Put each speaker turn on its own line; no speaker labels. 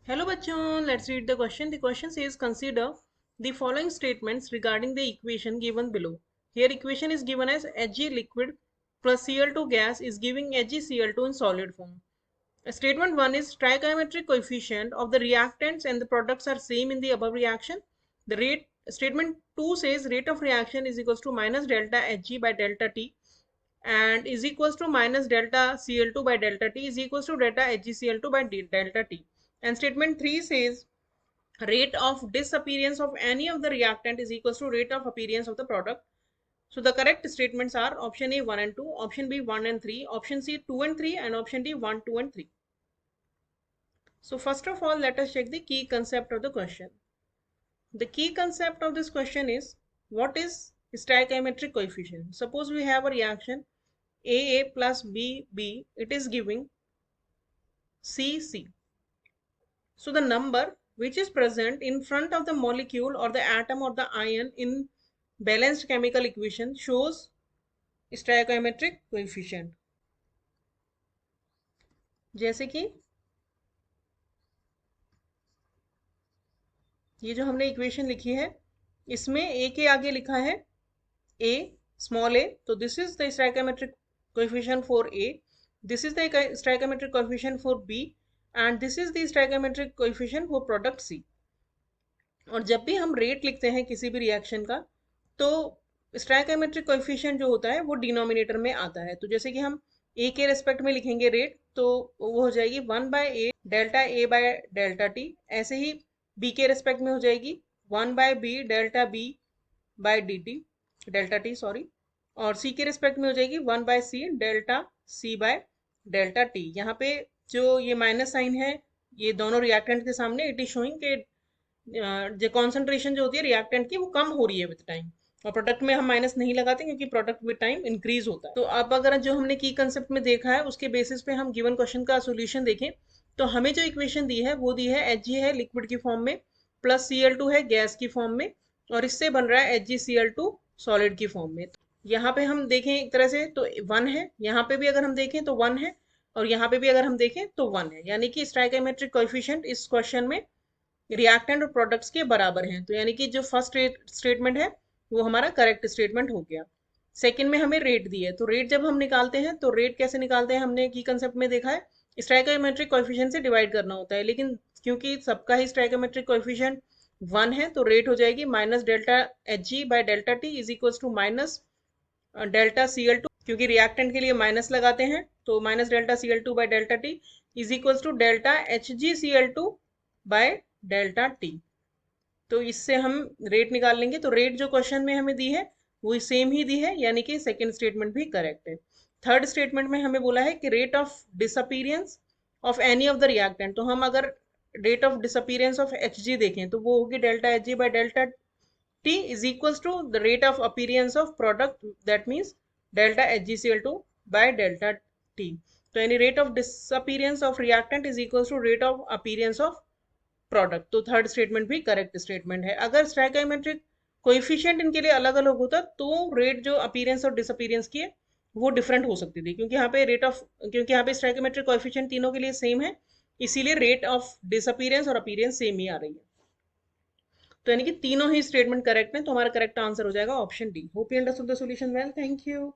Hello bachon, let's read the question. The question says consider the following statements regarding the equation given below. Here equation is given as Hg liquid plus Cl2 gas is giving HgCl2 in solid form. Statement 1 is stoichiometric coefficient of the reactants and the products are same in the above reaction. The rate statement 2 says rate of reaction is equals to minus delta Hg by delta T and is equals to minus delta Cl2 by delta T is equals to delta HgCl2 by delta T. And statement 3 says rate of disappearance of any of the reactant is equals to rate of appearance of the product. So the correct statements are option A 1 and 2, option B 1 and 3, option C 2 and 3 and option D 1, 2 and 3. So first of all, let us check the key concept of the question. The key concept of this question is what is stoichiometric coefficient. Suppose we have a reaction AA plus BB, it is giving CC. So the number which is present in front of the molecule or the atom or the ion in balanced chemical equation shows stoichiometric coefficient. जैसे कि ये जो हमने equation लिखी है इसमें a के आगे लिखा है a small a, तो this is the stoichiometric coefficient for A, this is the stoichiometric coefficient for B and this is the stoichiometric coefficient for product C. और जब भी हम रेट लिखते हैं किसी भी रिएक्शन का तो स्टोइकोमेट्रिक कोएफिशिएंट जो होता है वो डिनोमिनेटर में आता है। तो जैसे कि हम ए के रेस्पेक्ट में लिखेंगे रेट तो वो हो जाएगी 1/a delta A by delta T. ऐसे ही बी के रेस्पेक्ट में हो जाएगी 1/b delta B by D T delta T sorry. और सी के रेस्पेक्ट में हो जाएगी 1/c delta C by delta T. यहाँ पे जो ये माइनस साइन है ये दोनों रिएक्टेंट के सामने इट इज शोइंग के जो कॉन्सेंट्रेशन जो होती है रिएक्टेंट की वो कम हो रही है विद टाइम। और प्रोडक्ट में हम माइनस नहीं लगाते क्योंकि प्रोडक्ट विद टाइम इंक्रीज होता है। तो अब अगर जो हमने की कंसेप्ट में देखा है उसके बेसिस पे हम गिवन क्वेश्चन का सोल्यूशन देखें तो हमें जो इक्वेशन दी है वो दी है Hg है लिक्विड की फॉर्म में प्लस Cl2 है गैस की फॉर्म में और इससे बन रहा है HgCl2 सॉलिड की फॉर्म में। यहाँ पे हम देखें एक तरह से तो 1 है, यहाँ पे भी अगर हम देखें तो 1 है और यहाँ पे भी अगर हम देखें तो 1 है, यानी कि स्टोइकोमेट्रिक कोएफिशिएंट इस क्वेश्चन में रिएक्टेंट और प्रोडक्ट्स के बराबर हैं। तो यानी कि जो फर्स्ट स्टेटमेंट है वो हमारा करेक्ट स्टेटमेंट हो गया। सेकंड में हमें रेट दी है तो रेट जब हम निकालते हैं तो रेट कैसे निकालते हैं हमने की कंसेप्ट में देखा है स्टोइकोमेट्रिक कोएफिशिएंट से डिवाइड करना होता है, लेकिन क्योंकि सबका ही स्टोइकोमेट्रिक कोएफिशिएंट 1 है तो रेट हो जाएगी minus delta Hg by delta T is equals to minus delta Cl2, क्योंकि रिएक्टेंट के लिए माइनस लगाते हैं तो minus delta Cl2 by delta T is equals to delta HgCl2 by delta T. तो इससे हम रेट निकाल लेंगे। तो रेट जो क्वेश्चन में हमें दी है वो सेम ही दी है, यानी कि सेकंड स्टेटमेंट भी करेक्ट है। थर्ड स्टेटमेंट में हमें बोला है कि rate of disappearance of any of the reactant, तो हम अगर rate of disappearance of Hg देखें तो वो होगी delta Hg by delta T is equals to the rate of appearance of product that means delta HgCl2 by delta T. तो यानी rate of disappearance of reactant is equals to rate of appearance of product. तो third statement भी correct statement है। अगर stoichiometric coefficient इनके लिए अलग अलग होता तो रेट जो अपीयरेंस और डिसअपीयरेंस की है वो डिफरेंट हो सकती थी, क्योंकि यहाँ पे स्टोइकोमेट्रिक कोएफिशिएंट तीनों के लिए सेम है, इसीलिए रेट ऑफ डिसअपीयरेंस और अपीयरेंस सेम ही आ रही है। तो यानी कि तीनों ही स्टेटमेंट करेक्ट है, तो हमारा करेक्ट आंसर हो जाएगा option D. Hope you understood the solution well, thank you.